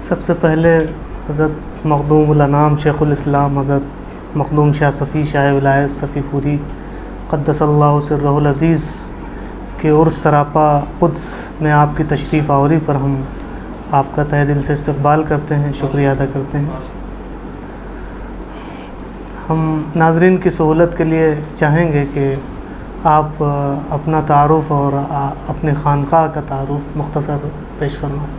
سب سے پہلے حضرت مخدوم الانام شیخ الاسلام حضرت مخدوم شاہ صفی شاہ ولایت صفی پوری قدس اللہ سرہ العزیز کے عرس سراپا قدس میں آپ کی تشریف آوری پر ہم آپ کا تہہ دل سے استقبال کرتے ہیں، شکریہ ادا کرتے ہیں۔ ہم ناظرین کی سہولت کے لیے چاہیں گے کہ آپ اپنا تعارف اور اپنے خانقاہ کا تعارف مختصر پیش فرمائیں۔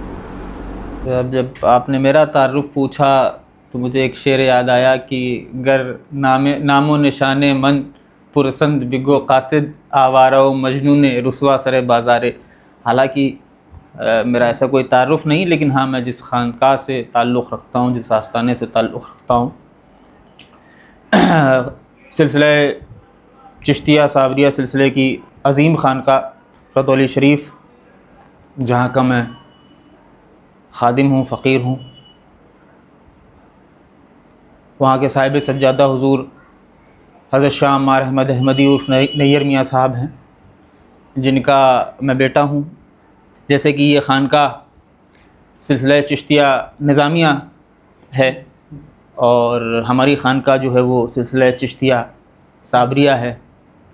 اب جب آپ نے میرا تعارف پوچھا تو مجھے ایک شعر یاد آیا کہ گر نام و نشان من پرسند بگو قاصد آوارہ و مجنون رسوا سر بازارے۔ حالانکہ میرا ایسا کوئی تعارف نہیں، لیکن ہاں میں جس خانقاہ سے تعلق رکھتا ہوں، جس آستانے سے تعلق رکھتا ہوں، سلسلہ چشتیہ صابریہ سلسلے کی عظیم خانقاہ رضولی شریف، جہاں کا میں خادم ہوں، فقیر ہوں، وہاں کے صاحب سجادہ حضور حضرت شاہ عمار احمد احمدی عرف نیر میاں صاحب ہیں، جن کا میں بیٹا ہوں۔ جیسے کہ یہ خانقاہ سلسلہ چشتیہ نظامیہ ہے اور ہماری خانقاہ جو ہے وہ سلسلہ چشتیہ صابریہ ہے۔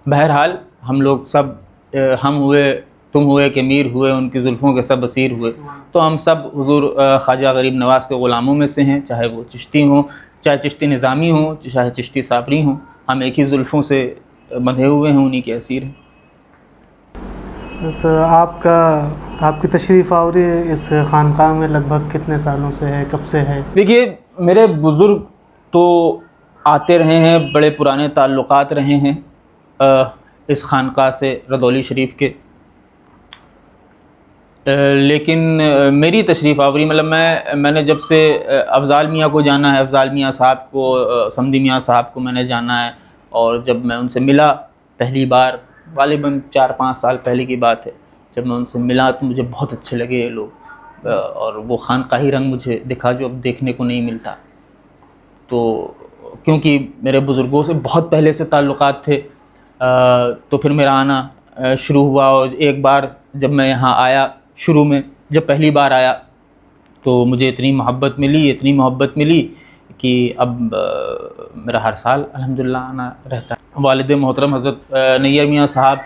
بہرحال ہم لوگ سب، ہم ہوئے، تم ہوئے کہ میر ہوئے، ان کی زلفوں کے سب اسیر ہوئے، تو ہم سب حضور خواجہ غریب نواز کے غلاموں میں سے ہیں، چاہے وہ چشتی ہوں، چاہے چشتی نظامی ہوں، چاہے چشتی صابری ہوں، ہم ایک ہی زلفوں سے بندھے ہوئے ہیں، انہی کے اسیر ہیں۔ تو آپ کی تشریف آوری اس خانقاہ میں لگ بھگ کتنے سالوں سے ہے، کب سے ہے؟ دیکھیے، میرے بزرگ تو آتے رہے ہیں، بڑے پرانے تعلقات رہے ہیں اس خانقاہ سے رضولی شریف کے، لیکن میری تشریف آوری مطلب میں نے جب سے افضال میاں کو جانا ہے، افضال میاں صاحب کو، صمدی میاں صاحب کو میں نے جانا ہے، اور جب میں ان سے ملا پہلی بار، غالباً 4-5 سال پہلے کی بات ہے، جب میں ان سے ملا تو مجھے بہت اچھے لگے یہ لوگ، اور وہ خانقاہی رنگ مجھے دکھا جو اب دیکھنے کو نہیں ملتا۔ تو کیونکہ میرے بزرگوں سے بہت پہلے سے تعلقات تھے، تو پھر میرا آنا شروع ہوا، اور ایک بار جب میں یہاں آیا، شروع میں جب پہلی بار آیا تو مجھے اتنی محبت ملی کہ اب میرا ہر سال الحمدللہ آنا رہتا ہے۔ والد محترم حضرت نیر میاں صاحب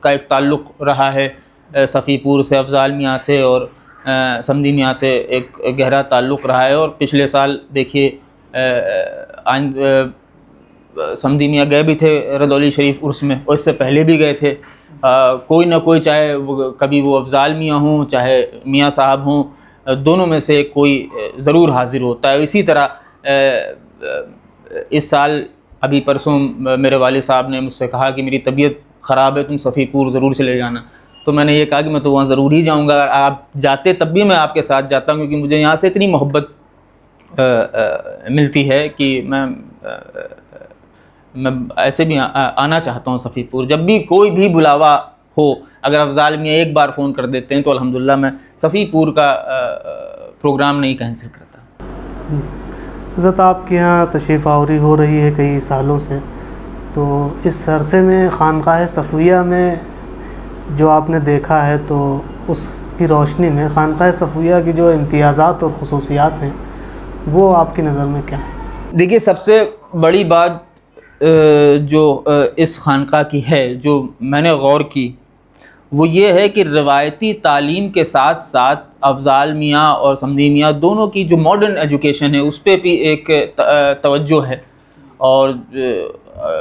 کا ایک تعلق رہا ہے صفی پور سے، افضال میاں سے اور صمدی میاں سے ایک گہرا تعلق رہا ہے، اور پچھلے سال دیکھیے صمدی میاں گئے بھی تھے رضولی شریف عرس میں، اور اس سے پہلے بھی گئے تھے۔ کوئی نہ کوئی، چاہے کبھی وہ افضال میاں ہوں، چاہے میاں صاحب ہوں، دونوں میں سے کوئی ضرور حاضر ہوتا ہے۔ اسی طرح اس سال ابھی پرسوں میرے والد صاحب نے مجھ سے کہا کہ میری طبیعت خراب ہے، تم صفی پور ضرور چلے جانا، تو میں نے یہ کہا کہ میں تو وہاں ضرور ہی جاؤں گا، آپ جاتے تب بھی میں آپ کے ساتھ جاتا ہوں، کیونکہ مجھے یہاں سے اتنی محبت ملتی ہے کہ میں ایسے بھی آنا چاہتا ہوں صفی پور۔ جب بھی کوئی بھی بلاوا ہو، اگر افضال میاں ایک بار فون کر دیتے ہیں تو الحمدللہ میں صفی پور کا پروگرام نہیں کینسل کرتا۔ حضرت آپ کے یہاں تشریف آوری ہو رہی ہے کئی سالوں سے، تو اس عرصے میں خانقاہ صفویہ میں جو آپ نے دیکھا ہے، تو اس کی روشنی میں خانقاہ صفویہ کی جو امتیازات اور خصوصیات ہیں وہ آپ کی نظر میں کیا ہیں؟ دیکھیے، سب سے بڑی بات جو اس خانقاہ کی ہے، جو میں نے غور کی، وہ یہ ہے کہ روایتی تعلیم کے ساتھ ساتھ افضال میاں اور صمدی میاں دونوں کی جو ماڈرن ایجوکیشن ہے اس پہ بھی ایک توجہ ہے، اور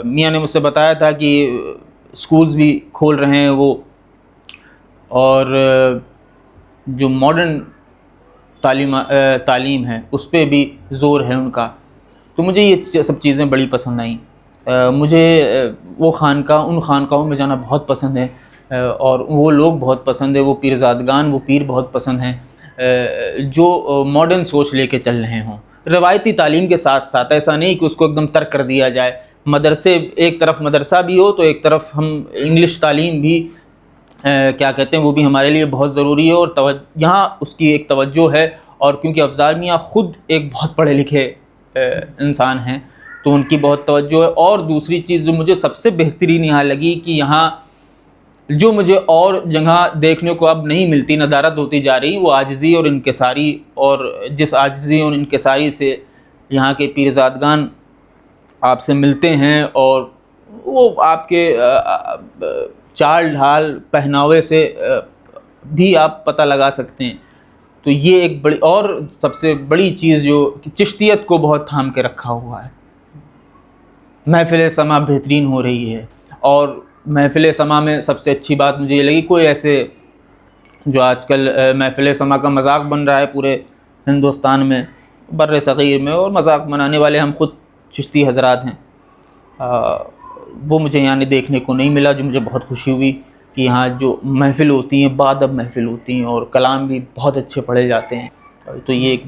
میاں نے مجھ سے بتایا تھا کہ اسکولز بھی کھول رہے ہیں وہ، اور جو ماڈرن تعلیم ہے اس پہ بھی زور ہے ان کا۔ تو مجھے یہ سب چیزیں بڑی پسند آئیں۔ مجھے وہ خانقاہ، ان خانقاہوں میں جانا بہت پسند ہے، اور وہ لوگ بہت پسند ہیں، وہ پیرزادگان، وہ پیر بہت پسند ہیں جو ماڈرن سوچ لے کے چل رہے ہوں، روایتی تعلیم کے ساتھ ساتھ۔ ایسا نہیں کہ اس کو ایک دم ترک کر دیا جائے، مدرسے ایک طرف مدرسہ بھی ہو تو ایک طرف ہم انگلش تعلیم بھی کیا کہتے ہیں، وہ بھی ہمارے لیے بہت ضروری ہے، اور یہاں اس کی ایک توجہ ہے۔ اور کیونکہ افضال میاں خود ایک بہت پڑھے لکھے انسان ہیں تو ان کی بہت توجہ ہے۔ اور دوسری چیز جو مجھے سب سے بہترین یہاں لگی کہ یہاں جو مجھے اور جگہ دیکھنے کو اب نہیں ملتی، ندارت ہوتی جا رہی، وہ عاجزی اور انکساری، اور جس عاجزی اور انکساری سے یہاں کے پیرزادگان آپ سے ملتے ہیں اور وہ آپ کے چال ڈھال پہناوے سے بھی آپ پتہ لگا سکتے ہیں. تو یہ ایک بڑی اور سب سے بڑی چیز جو کہ چشتیت کو بہت تھام کے رکھا ہوا ہے. محفل سما بہترین ہو رہی ہے، اور محفل سما میں سب سے اچھی بات مجھے یہ لگی، کوئی ایسے جو آج کل محفل سما کا مذاق بن رہا ہے پورے ہندوستان میں، بر صغیر میں، اور مذاق بنانے والے ہم خود چشتی حضرات ہیں، وہ مجھے یعنی دیکھنے کو نہیں ملا، جو مجھے بہت خوشی ہوئی کہ یہاں جو محفل ہوتی ہیں بادب محفل ہوتی ہیں، اور کلام بھی بہت اچھے پڑھے جاتے ہیں. تو یہ ایک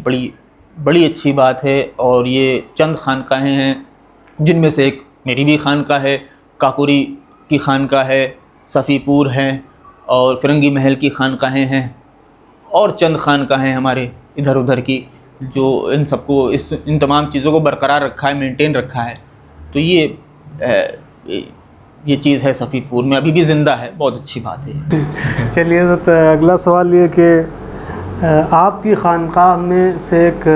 بڑی اچھی بات ہے. اور یہ چند خانقاہیں ہیں جن میں سے ایک میری بھی خانقاہ ہے، کاکوری کی خانقاہ ہے، صفی پور ہے، اور فرنگی محل کی خانقاہیں ہیں، اور چند خانقاہیں ہمارے ادھر ادھر کی، جو ان سب کو ان تمام چیزوں کو برقرار رکھا ہے، مینٹین رکھا ہے. تو یہ چیز ہے صفی پور میں، ابھی بھی زندہ ہے، بہت اچھی بات ہے. چلیے حضرت، اگلا سوال یہ کہ آپ کی خانقاہ میں سے ایک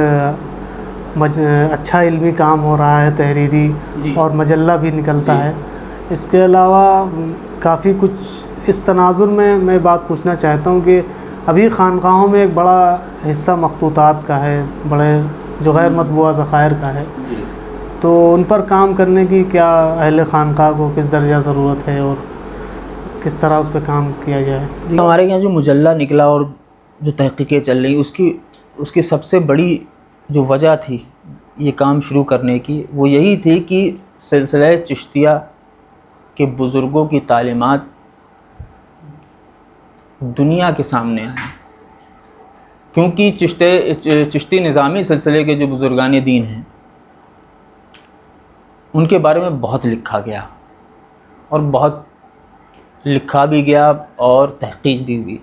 اچھا علمی کام ہو رہا ہے، تحریری، جی. اور مجلہ بھی نکلتا ہے. اس کے علاوہ کافی کچھ اس تناظر میں بات پوچھنا چاہتا ہوں کہ ابھی خانقاہوں میں ایک بڑا حصہ مخطوطات کا ہے، بڑے جو غیر مطبوعہ ذخائر کا ہے. تو ان پر کام کرنے کی کیا اہل خانقاہ کو کس درجہ ضرورت ہے، اور کس طرح اس پہ کام کیا جائے؟ ہمارے یہاں جو مجلہ نکلا اور جو تحقیقیں چل رہی، اس کی سب سے بڑی جو وجہ تھی یہ کام شروع کرنے کی، وہ یہی تھی کہ سلسلہ چشتیہ کے بزرگوں کی تعلیمات دنیا کے سامنے آئیں. کیونکہ چشتی نظامی سلسلے کے جو بزرگان دین ہیں ان کے بارے میں بہت لکھا گیا، اور بہت لکھا بھی گیا اور تحقیق بھی ہوئی.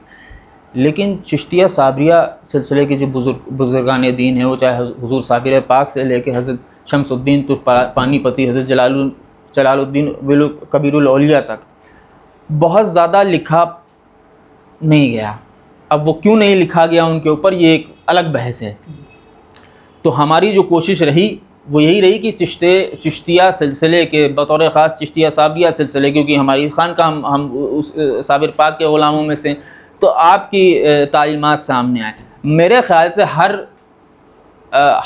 لیکن چشتیہ صابریہ سلسلے کے جو بزرگان دین ہیں، وہ چاہے حضور صابر پاک سے لے کے حضرت شمس الدین پانی پتی، حضرت جلال الدین کبیر الاولیاء تک، بہت زیادہ لکھا نہیں گیا. اب وہ کیوں نہیں لکھا گیا ان کے اوپر، یہ ایک الگ بحث ہے. تو ہماری جو کوشش رہی وہ یہی رہی کہ چشتیہ سلسلے کے بطور خاص چشتیہ صابریہ سلسلے، کیونکہ ہماری خانقاہ ہم اس صابر پاک کے غلاموں میں سے، تو آپ کی تعلیمات سامنے آئیں. میرے خیال سے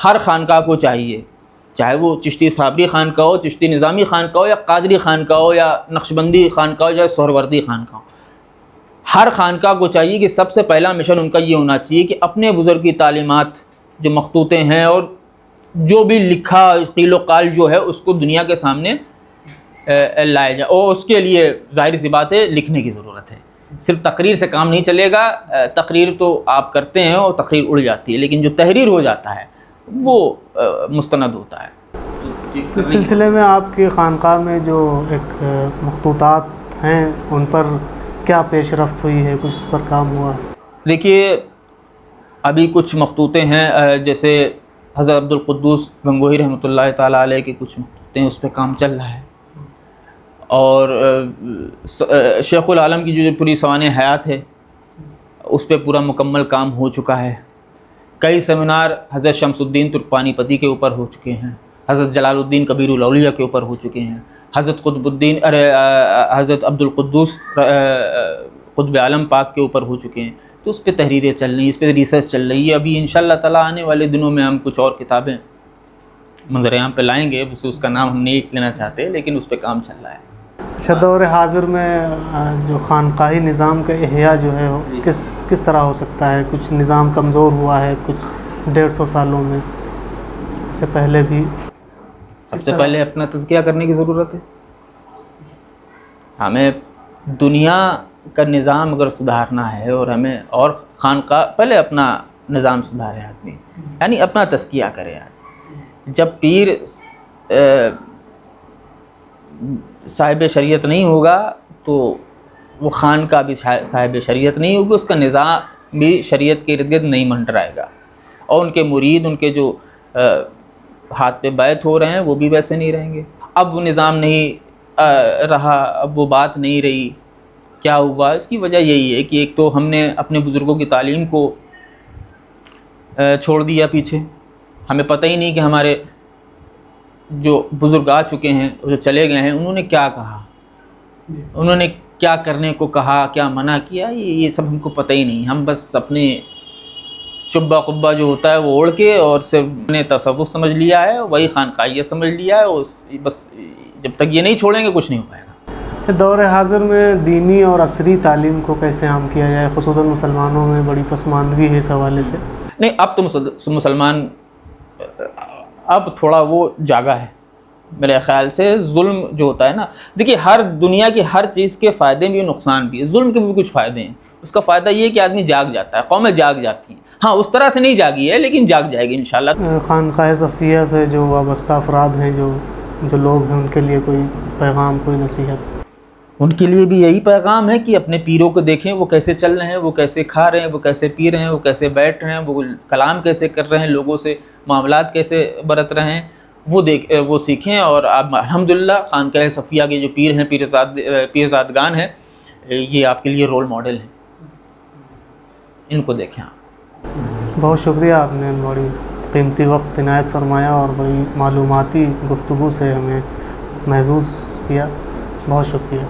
ہر خانقاہ کو چاہیے، چاہے وہ چشتی صابری خانقاہ ہو، چشتی نظامی خانقاہ ہو، یا قادری خانقاہ ہو، یا نقشبندی خانقاہ ہو، یا سہروردی خانقاہ ہو، ہر خانقاہ کو چاہیے کہ سب سے پہلا مشن ان کا یہ ہونا چاہیے کہ اپنے بزرگ کی تعلیمات جو مخطوطے ہیں اور جو بھی لکھا قیل و قال جو ہے اس کو دنیا کے سامنے لائے جائے. اور اس کے لیے ظاہر سی بات ہے لکھنے کی ضرورت ہے. صرف تقریر سے کام نہیں چلے گا. تقریر تو آپ کرتے ہیں اور تقریر اڑ جاتی ہے، لیکن جو تحریر ہو جاتا ہے وہ مستند ہوتا ہے. اس سلسلے میں آپ کی خانقاہ میں جو ایک مخطوطات ہیں ان پر کیا پیش رفت ہوئی ہے، کچھ اس پر کام ہوا؟ دیکھیے ابھی کچھ مخطوطے ہیں، جیسے حضرت عبدالقدوس گنگوہی رحمۃ اللہ تعالیٰ علیہ کے کچھ مخطوطے ہیں، اس پہ کام چل رہا ہے. اور شیخ العالم کی جو پوری سوانح حیات ہے اس پہ پورا مکمل کام ہو چکا ہے. کئی سیمینار حضرت شمس الدین ترکپانی پتی کے اوپر ہو چکے ہیں، حضرت جلال الدین کبیر الاولیاء کے اوپر ہو چکے ہیں، حضرت عبدالقدوس قطب عالم پاک کے اوپر ہو چکے ہیں. تو اس پہ تحریریں چل رہی ہیں، اس پہ ریسرچ چل رہی ہے. ابھی انشاءاللہ تعالیٰ آنے والے دنوں میں ہم کچھ اور کتابیں منظر عام پہ لائیں گے. اس کا نام ہم نہیں لینا چاہتے، لیکن اس پہ کام چل رہا ہے. اچھا، دور حاضر میں جو خانقاہی نظام کا احیاء جو ہے کس طرح ہو سکتا ہے؟ کچھ نظام کمزور ہوا ہے کچھ 150 سالوں میں، اس سے پہلے بھی. سب سے پہلے اپنا تزکیہ کرنے کی ضرورت ہے. ہمیں دنیا کا نظام اگر سدھارنا ہے اور ہمیں اور خانقاہ پہلے اپنا نظام سدھارے آدمی، یعنی اپنا تزکیہ کرے آدمی. جب پیر صاحب شریعت نہیں ہوگا تو وہ خانقاہ بھی صاحب شریعت نہیں ہوگی، اس کا نظام بھی شریعت کے ارد گرد نہیں منڈرائے گا، اور ان کے مرید، ان کے جو ہاتھ پہ بیعت ہو رہے ہیں وہ بھی ویسے نہیں رہیں گے. اب وہ نظام نہیں رہا، اب وہ بات نہیں رہی، کیا ہوا؟ اس کی وجہ یہی ہے کہ ایک تو ہم نے اپنے بزرگوں کی تعلیم کو چھوڑ دیا پیچھے. ہمیں پتہ ہی نہیں کہ ہمارے جو بزرگ آ چکے ہیں، جو چلے گئے ہیں، انہوں نے کیا کہا، انہوں نے کیا کرنے کو کہا، کیا منع کیا، یہ سب ہم کو پتہ ہی نہیں. ہم بس اپنے چبا قبا جو ہوتا ہے وہ اوڑھ کے اور صرف نے تصوف سمجھ لیا ہے، وہی خانقاہیت سمجھ لیا ہے. بس جب تک یہ نہیں چھوڑیں گے کچھ نہیں ہو پائے گا. دور حاضر میں دینی اور عصری تعلیم کو کیسے عام کیا جائے؟ خصوصاً مسلمانوں میں بڑی پسماندگی ہے اس حوالے سے. نہیں، اب تو مسلمان اب تھوڑا وہ جاگا ہے میرے خیال سے. ظلم جو ہوتا ہے نا، دیکھیے ہر دنیا کی ہر چیز کے فائدے بھی نقصان بھی ہے. ظلم کے بھی کچھ فائدے ہیں. اس کا فائدہ یہ ہے کہ آدمی جاگ جاتا ہے، قومیں جاگ جاتی ہیں. ہاں اس طرح سے نہیں جاگی ہے لیکن جاگ جائے گی انشاءاللہ. خانقاہ صفیہ سے جو وابستہ افراد ہیں، جو لوگ ہیں، ان کے لیے کوئی پیغام، کوئی نصیحت؟ ان کے لیے بھی یہی پیغام ہے کہ اپنے پیروں کو دیکھیں، وہ کیسے چل رہے ہیں، وہ کیسے کھا رہے ہیں، وہ کیسے پی رہے ہیں، وہ کیسے بیٹھ رہے ہیں، وہ کلام کیسے کر رہے ہیں، لوگوں سے معاملات کیسے برت رہے ہیں، وہ سیکھیں. اور آپ الحمدللہ خانقاہ صفیہ کے جو پیر ہیں، پیرزادگان ہیں، یہ آپ کے لیے رول ماڈل ہیں. ان کو دیکھیں آپ. بہت شکریہ، آپ نے بڑی قیمتی وقت عنایت فرمایا اور بڑی معلوماتی گفتگو سے ہمیں محظوظ کیا. بہت شکریہ.